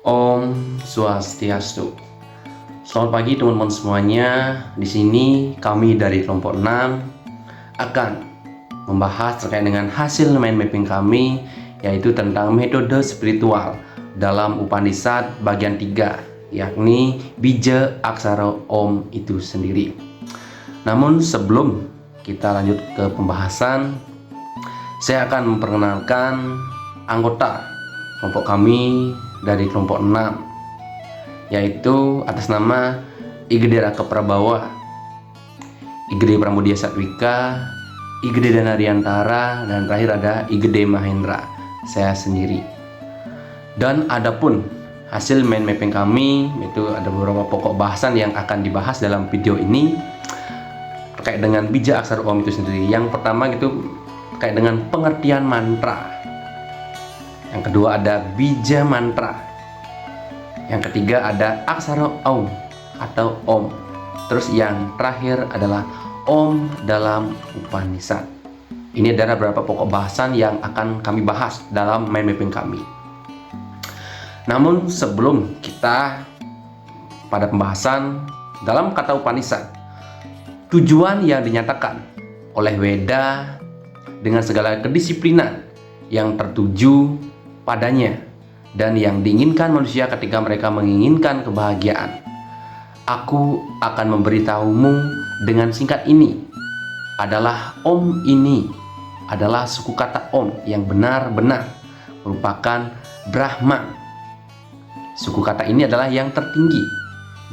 Om Swastiastu. Selamat pagi teman-teman semuanya. Di sini kami dari kelompok 6 akan membahas terkait dengan hasil mind mapping kami, yaitu tentang metode spiritual dalam Upanishad bagian 3, yakni bija aksara Om itu sendiri. Namun sebelum kita lanjut ke pembahasan, saya akan memperkenalkan anggota kelompok kami dari kelompok 6, yaitu atas nama Igede Raka Prabawa, Igede Pramudia Satwika, Igede Danariantara, dan terakhir ada Igede Mahendra, saya sendiri. Dan adapun hasil mind mapping kami, yaitu ada beberapa pokok bahasan yang akan dibahas dalam video ini terkait dengan bija aksara Om itu sendiri. Yang pertama itu terkait dengan pengertian mantra. Yang kedua ada bija mantra. Yang ketiga ada aksara Om atau Om. Terus yang terakhir adalah Om dalam Upanishad. Ini adalah beberapa pokok bahasan yang akan kami bahas dalam mind mapping kami. Namun sebelum kita pada pembahasan dalam kata Upanishad, tujuan yang dinyatakan oleh Weda dengan segala kedisiplinan yang tertuju padanya dan yang diinginkan manusia ketika mereka menginginkan kebahagiaan. Aku akan memberitahumu dengan singkat ini adalah Om ini adalah suku kata Om yang benar-benar merupakan Brahman. Suku kata ini adalah yang tertinggi.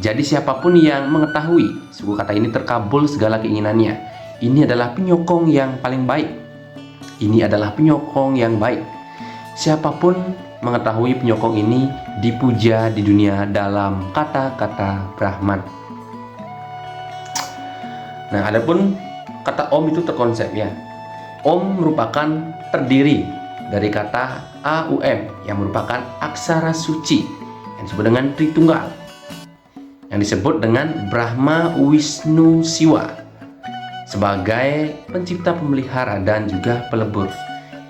Jadi siapapun yang mengetahui suku kata ini terkabul segala keinginannya. Ini adalah penyokong yang paling baik. Ini adalah penyokong yang baik. Siapapun mengetahui penyokong ini dipuja di dunia dalam kata-kata Brahman. Nah, adapun kata Om itu terkonsep ya. Om merupakan terdiri dari kata AUM yang merupakan aksara suci yang disebut dengan Tritunggal, yang disebut dengan Brahma Wisnu Siwa sebagai pencipta, pemelihara, dan juga pelebur,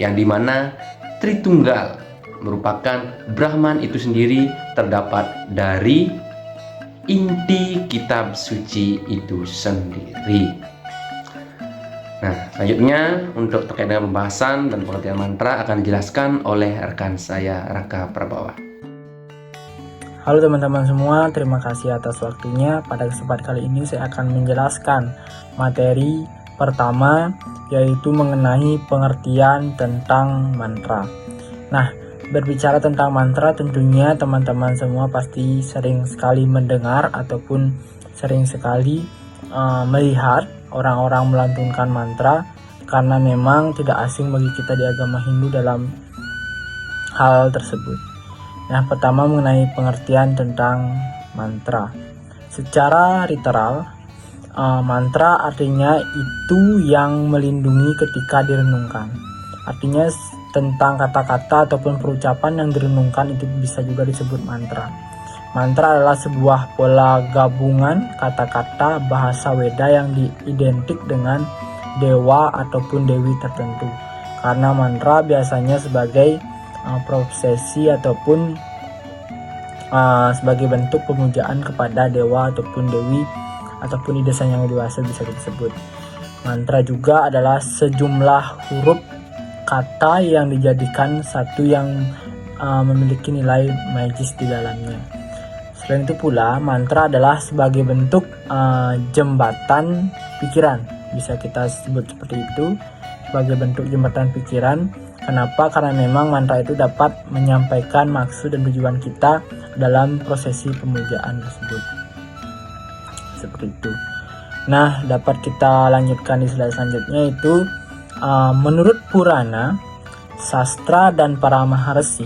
yang dimana Tritunggal merupakan Brahman itu sendiri terdapat dari inti kitab suci itu sendiri. Nah, selanjutnya untuk terkait dengan pembahasan dan pengertian mantra akan dijelaskan oleh rekan saya Raka Prabawa. Halo teman-teman semua, terima kasih atas waktunya. Pada kesempatan kali ini saya akan menjelaskan materi pertama, yaitu mengenai pengertian tentang mantra. Nah, berbicara tentang mantra, tentunya teman-teman semua pasti sering sekali mendengar ataupun sering sekali melihat orang-orang melantunkan mantra, karena memang tidak asing bagi kita di agama Hindu dalam hal tersebut. Nah, pertama mengenai pengertian tentang mantra. Secara literal, mantra artinya itu yang melindungi ketika direnungkan. Artinya tentang kata-kata ataupun perucapan yang direnungkan itu bisa juga disebut mantra. Mantra adalah sebuah pola gabungan kata-kata bahasa Weda yang diidentik dengan dewa ataupun dewi tertentu. Karena mantra biasanya sebagai prosesi ataupun sebagai bentuk pemujaan kepada dewa ataupun dewi ataupun ide yang dewasa bisa disebut. Mantra juga adalah sejumlah huruf kata yang dijadikan satu yang memiliki nilai magis di dalamnya. Selain itu pula, mantra adalah sebagai bentuk jembatan pikiran. Bisa kita sebut seperti itu, sebagai bentuk jembatan pikiran. Kenapa? Karena memang mantra itu dapat menyampaikan maksud dan tujuan kita dalam prosesi pemujaan tersebut. Seperti itu. Nah, dapat kita lanjutkan di slide selanjutnya, itu menurut Purana, sastra, dan para maharsi,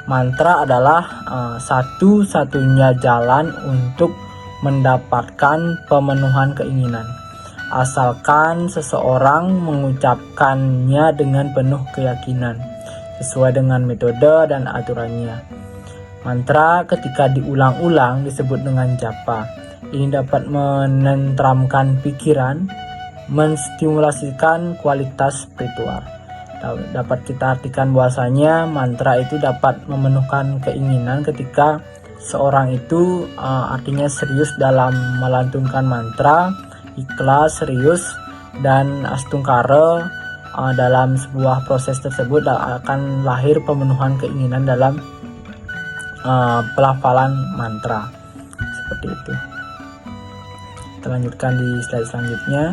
mantra adalah satu-satunya jalan untuk mendapatkan pemenuhan keinginan, asalkan seseorang mengucapkannya dengan penuh keyakinan, sesuai dengan metode dan aturannya. Mantra ketika diulang-ulang disebut dengan japa. Ini dapat menenteramkan pikiran, menstimulasikan kualitas spiritual. Dapat kita artikan bahwasanya mantra itu dapat memenuhkan keinginan ketika seorang itu artinya serius dalam melantunkan mantra, ikhlas, serius, dan astungkara dalam sebuah proses tersebut akan lahir pemenuhan keinginan dalam pelafalan mantra seperti itu. Kita lanjutkan di slide selanjutnya,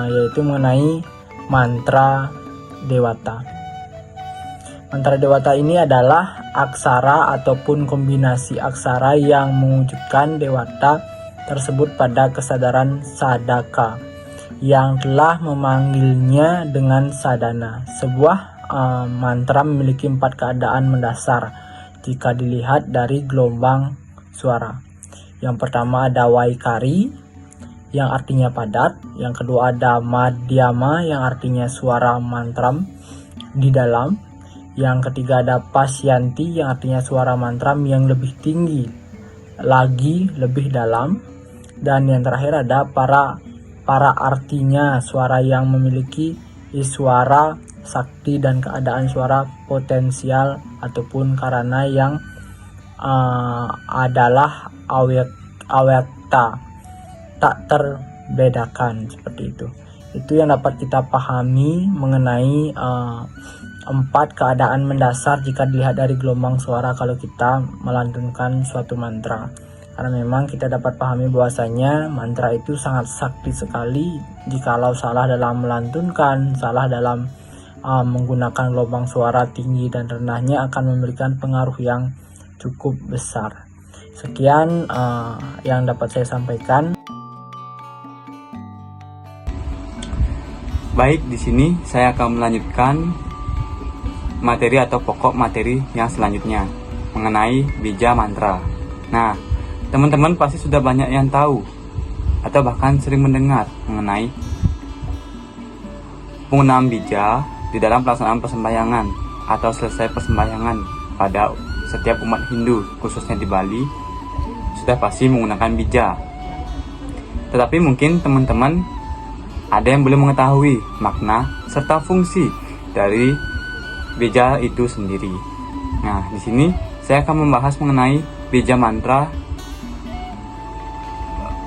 yaitu mengenai mantra Dewata. Mantra Dewata ini adalah aksara ataupun kombinasi aksara yang mewujudkan Dewata tersebut pada kesadaran sadaka yang telah memanggilnya dengan sadana. Sebuah mantra memiliki 4 keadaan mendasar jika dilihat dari gelombang suara. Yang pertama ada Waikari yang artinya padat. Yang kedua ada Madhyama yang artinya suara mantram di dalam. Yang ketiga ada Pasyanti yang artinya suara mantram yang lebih tinggi lagi, lebih dalam. Dan yang terakhir ada para artinya suara yang memiliki iswara sakti dan keadaan suara potensial ataupun karana yang adalah awekta, tak terbedakan, seperti itu. Itu yang dapat kita pahami mengenai 4 keadaan mendasar jika dilihat dari gelombang suara kalau kita melantunkan suatu mantra. Karena memang kita dapat pahami bahwasanya mantra itu sangat sakti sekali. Jikalau salah dalam melantunkan, salah dalam menggunakan gelombang suara tinggi dan rendahnya akan memberikan pengaruh yang cukup besar. Sekian yang dapat saya sampaikan. Baik, di sini saya akan melanjutkan materi atau pokok materi yang selanjutnya mengenai bija mantra. Nah, teman-teman pasti sudah banyak yang tahu atau bahkan sering mendengar mengenai penggunaan bija di dalam pelaksanaan persembahyangan atau selesai persembahyangan pada setiap umat Hindu, khususnya di Bali, sudah pasti menggunakan bija. Tetapi mungkin teman-teman ada yang belum mengetahui makna serta fungsi dari bija itu sendiri. Nah, di sini saya akan membahas mengenai bija mantra,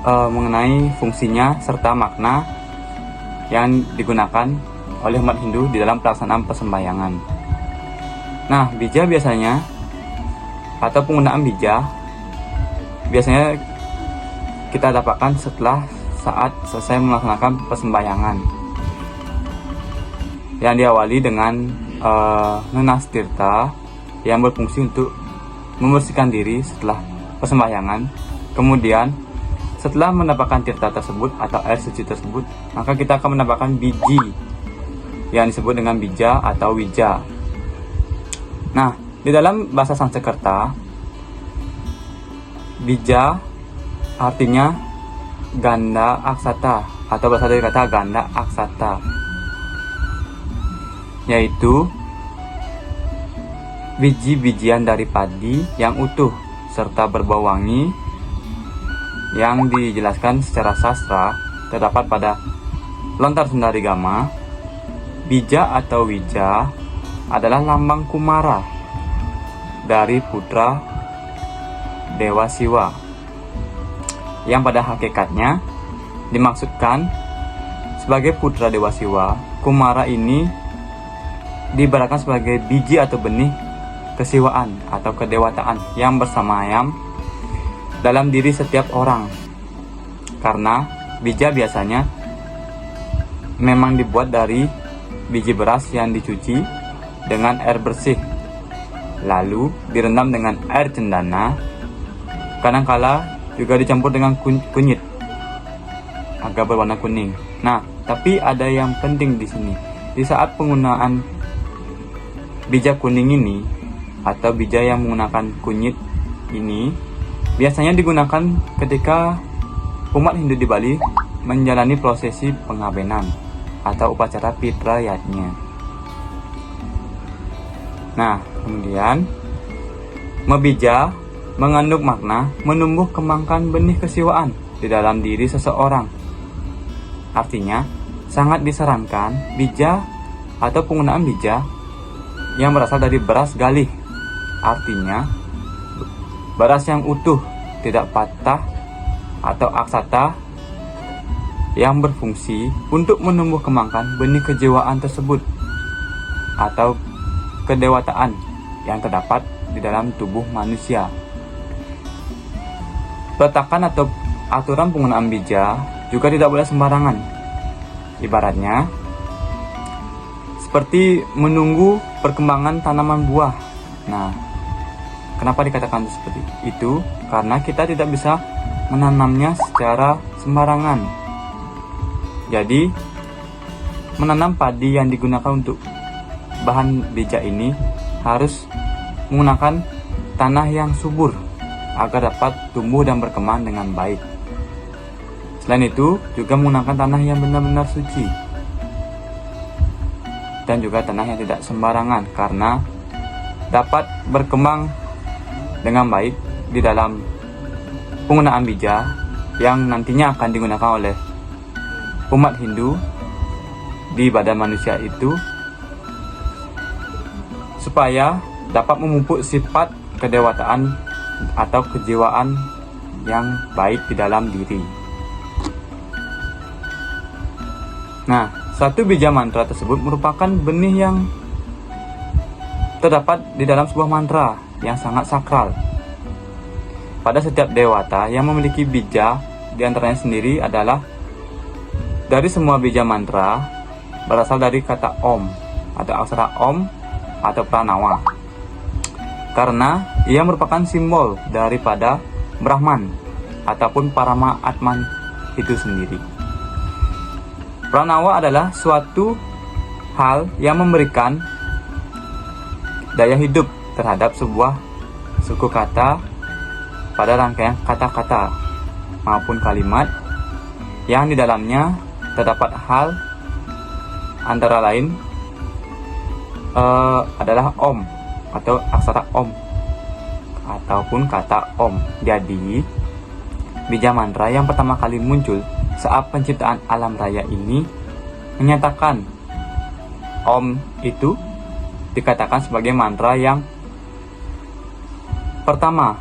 mengenai fungsinya serta makna yang digunakan oleh umat Hindu di dalam pelaksanaan persembahyangan. Nah, bija biasanya atau penggunaan bija biasanya kita dapatkan setelah saat selesai melaksanakan persembahyangan yang diawali dengan nenas tirta yang berfungsi untuk membersihkan diri setelah persembahyangan. Kemudian setelah mendapatkan tirta tersebut atau air suci tersebut, maka kita akan mendapatkan biji yang disebut dengan bija atau wija. Nah, di dalam bahasa Sanskerta, bija artinya ganda aksata atau bahasa dari kata ganda aksata, yaitu biji-bijian dari padi yang utuh serta berbau wangi yang dijelaskan secara sastra terdapat pada Lontar Sundarigama. Bija atau wija adalah lambang Kumara dari putra Dewa Siwa, yang pada hakikatnya dimaksudkan sebagai putra Dewa Siwa. Kumara ini diibaratkan sebagai biji atau benih kesiwaan atau kedewataan yang bersemayam dalam diri setiap orang, karena bija biasanya memang dibuat dari biji beras yang dicuci dengan air bersih lalu direndam dengan air cendana, kadangkala juga dicampur dengan kunyit agar berwarna kuning. Nah, tapi ada yang penting di sini. Di saat penggunaan bija kuning ini atau bija yang menggunakan kunyit ini biasanya digunakan ketika umat Hindu di Bali menjalani prosesi pengabenan atau upacara pitrayatnya. Nah, kemudian mebija mengandung makna menumbuh kembangkan benih kesiwaan di dalam diri seseorang. Artinya, sangat disarankan bija atau penggunaan bija yang berasal dari beras galih. Artinya, beras yang utuh, tidak patah atau aksata, yang berfungsi untuk menumbuh kembangkan benih kejiwaan tersebut atau kedewataan yang terdapat di dalam tubuh manusia. Peletakan atau aturan penggunaan bija juga tidak boleh sembarangan. Ibaratnya seperti menunggu perkembangan tanaman buah. Nah, kenapa dikatakan seperti itu? Karena kita tidak bisa menanamnya secara sembarangan. Jadi, menanam padi yang digunakan untuk bahan bija ini harus menggunakan tanah yang subur agar dapat tumbuh dan berkembang dengan baik. Selain itu, juga menggunakan tanah yang benar-benar suci dan juga tanah yang tidak sembarangan, karena dapat berkembang dengan baik di dalam penggunaan bija yang nantinya akan digunakan oleh umat Hindu di badan manusia itu, supaya dapat memupuk sifat kedewataan atau kejiwaan yang baik di dalam diri. Nah, satu bija mantra tersebut merupakan benih yang terdapat di dalam sebuah mantra yang sangat sakral. Pada setiap dewata yang memiliki bija, di antaranya sendiri adalah dari semua bija mantra berasal dari kata Om atau aksara Om atau Pranawa, karena ia merupakan simbol daripada Brahman ataupun Parama Atman itu sendiri. Pranawa adalah suatu hal yang memberikan daya hidup terhadap sebuah suku kata pada rangkaian kata-kata maupun kalimat yang di dalamnya terdapat hal antara lain adalah Om atau aksara Om ataupun kata Om. Jadi, bija mantra yang pertama kali muncul saat penciptaan alam raya ini menyatakan Om itu dikatakan sebagai mantra yang pertama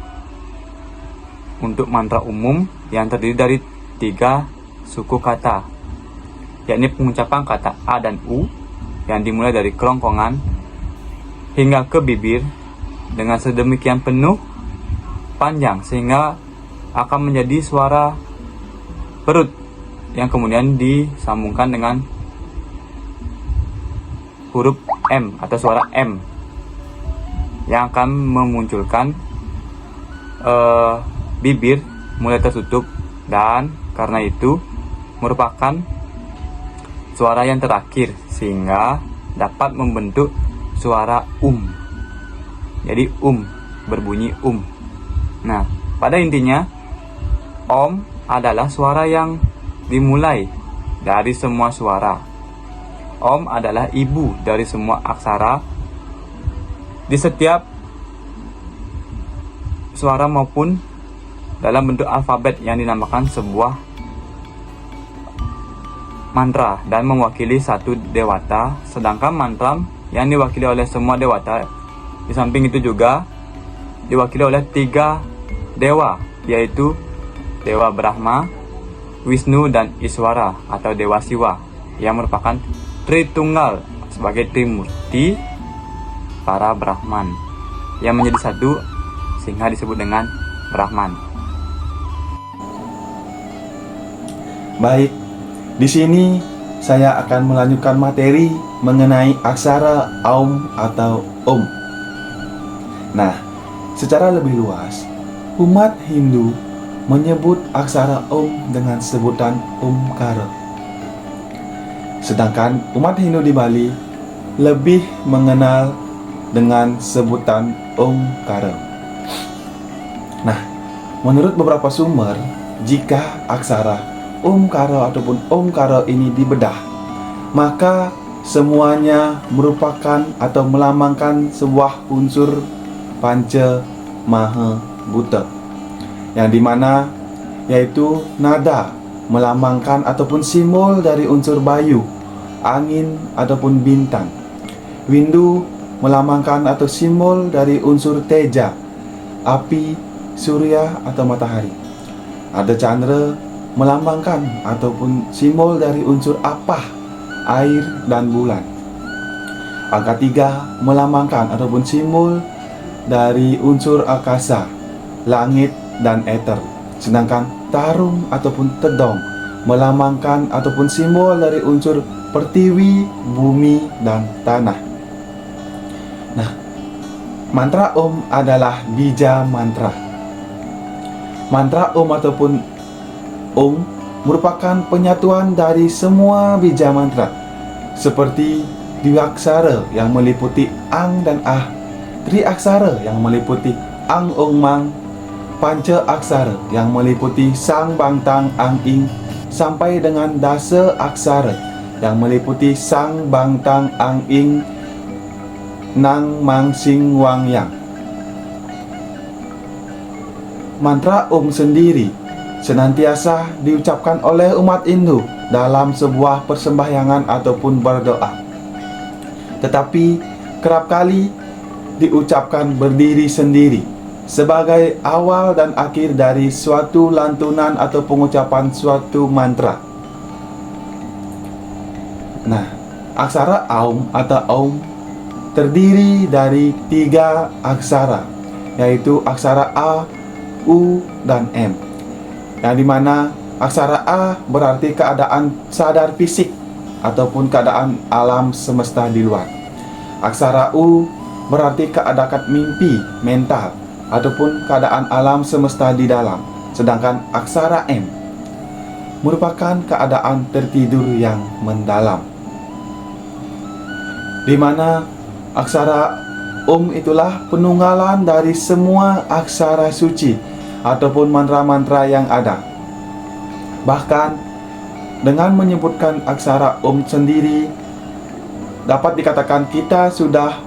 untuk mantra umum yang terdiri dari 3 suku kata, yakni pengucapan kata A dan U yang dimulai dari kerongkongan hingga ke bibir dengan sedemikian penuh panjang sehingga akan menjadi suara perut yang kemudian disambungkan dengan huruf M atau suara M yang akan memunculkan bibir mulai tertutup, dan karena itu merupakan suara yang terakhir sehingga dapat membentuk suara Jadi berbunyi Nah, pada intinya Om adalah suara yang dimulai dari semua suara. Om adalah ibu dari semua aksara di setiap suara maupun dalam bentuk alfabet yang dinamakan sebuah mantra dan mewakili satu dewata, sedangkan mantra yang diwakili oleh semua dewata di samping itu juga diwakili oleh 3 dewa, yaitu Dewa Brahma, Wisnu, dan Iswara atau Dewa Siwa yang merupakan Tritunggal sebagai Trimurti para Brahman yang menjadi satu sehingga disebut dengan Brahman. Baik, di sini saya akan melanjutkan materi mengenai aksara Aum atau Om. Nah, secara lebih luas, umat Hindu menyebut aksara Om dengan sebutan Omkara. Sedangkan umat Hindu di Bali lebih mengenal dengan sebutan Omkara. Nah, menurut beberapa sumber, jika aksara Omkara ataupun Omkara ini dibedah, maka semuanya merupakan atau melambangkan sebuah unsur Panca Maha Bhuta, yang dimana yaitu nada melambangkan ataupun simbol dari unsur bayu angin ataupun bintang. Windu melambangkan atau simbol dari unsur teja, api, surya atau matahari. Ada candra melambangkan ataupun simbol dari unsur apah, air dan bulan. Angka 3 melambangkan ataupun simbol dari unsur akasa, langit dan ether. Sedangkan tarum ataupun tedong melambangkan ataupun simbol dari unsur pertiwi, bumi dan tanah. Nah, mantra Om adalah bija mantra. Mantra Om ataupun Om merupakan penyatuan dari semua bija mantra, seperti Dwiaksara yang meliputi Ang dan Ah, Triaksara yang meliputi Ang Ong Mang, Panca Aksara yang meliputi Sang Bang Tang Ang Ing, sampai dengan Dasa Aksara yang meliputi Sang Bang Tang Ang Ing, Nang Mang Sing Wang Yang. Mantra Om sendiri senantiasa diucapkan oleh umat Hindu dalam sebuah persembahyangan ataupun berdoa, tetapi kerap kali diucapkan berdiri sendiri sebagai awal dan akhir dari suatu lantunan atau pengucapan suatu mantra. Nah, aksara Aum atau Om terdiri dari 3 aksara, yaitu aksara A, U, dan M, yang dimana aksara A berarti keadaan sadar fisik ataupun keadaan alam semesta di luar. Aksara U berarti keadaan mimpi mental ataupun keadaan alam semesta di dalam. Sedangkan aksara M merupakan keadaan tertidur yang mendalam, di mana aksara Om itulah penunggalan dari semua aksara suci ataupun mantra-mantra yang ada. Bahkan dengan menyebutkan aksara Om sendiri, dapat dikatakan kita sudah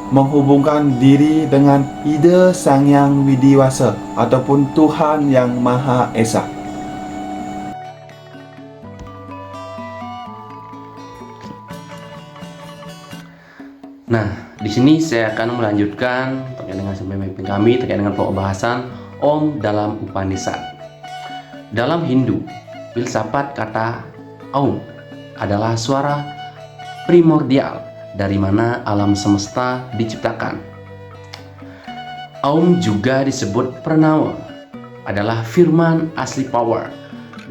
menghubungkan diri dengan Ida Sang Hyang Widiwasa ataupun Tuhan Yang Maha Esa. Nah, di sini saya akan melanjutkan terkait dengan pemimpin kami terkait dengan pembahasan Om dalam Upanishad. Dalam Hindu, filsafat kata Om adalah suara primordial dari mana alam semesta diciptakan. Om juga disebut Pranava, adalah firman asli power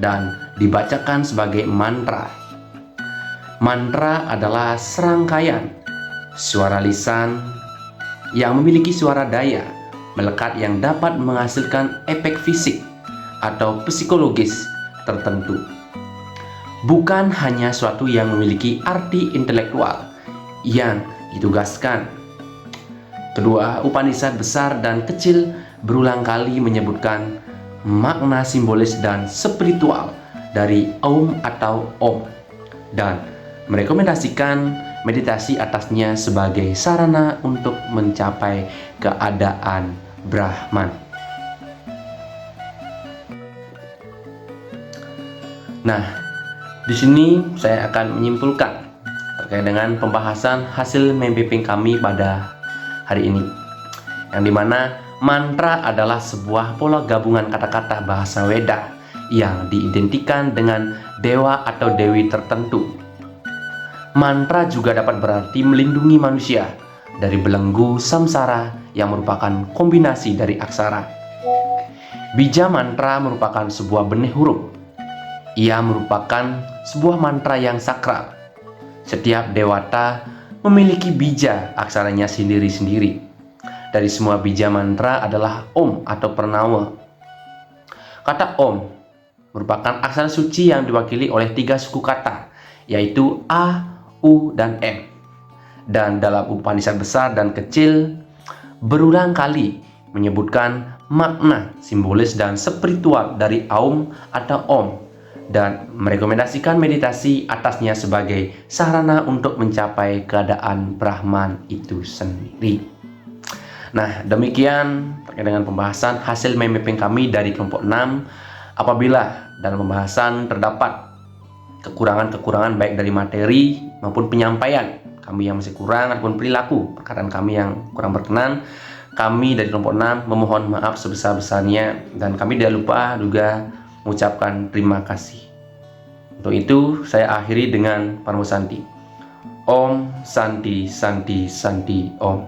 dan dibacakan sebagai mantra. Mantra adalah serangkaian suara lisan yang memiliki suara daya melekat yang dapat menghasilkan efek fisik atau psikologis tertentu, bukan hanya suatu yang memiliki arti intelektual yang ditugaskan. Kedua, Upanishad besar dan kecil berulang kali menyebutkan makna simbolis dan spiritual dari Om atau Om dan merekomendasikan meditasi atasnya sebagai sarana untuk mencapai keadaan Brahman. Nah, di sini saya akan menyimpulkan terkait dengan pembahasan hasil membimbing kami pada hari ini, yang dimana mantra adalah sebuah pola gabungan kata-kata bahasa Weda yang diidentikan dengan dewa atau dewi tertentu. Mantra juga dapat berarti melindungi manusia dari belenggu samsara yang merupakan kombinasi dari aksara. Bija mantra merupakan sebuah benih huruf. Ia merupakan sebuah mantra yang sakral. Setiap dewata memiliki bija aksaranya sendiri-sendiri. Dari semua bija mantra adalah Om atau Pranava. Kata Om merupakan aksara suci yang diwakili oleh 3 suku kata, yaitu A, U, dan M. Dan dalam Upanishad besar dan kecil berulang kali menyebutkan makna simbolis dan spiritual dari Aum atau Om dan merekomendasikan meditasi atasnya sebagai sarana untuk mencapai keadaan Brahman itu sendiri. Nah, demikian terkait dengan pembahasan hasil mapping kami dari kelompok 6. Apabila dalam pembahasan terdapat kekurangan-kekurangan baik dari materi maupun penyampaian kami yang masih kurang ataupun perilaku perkataan kami yang kurang berkenan, kami dari kelompok 6 memohon maaf sebesar-besarnya dan kami tidak lupa juga mengucapkan terima kasih. Untuk itu saya akhiri dengan Parmo Santi. Om Santi Santi Santi Om.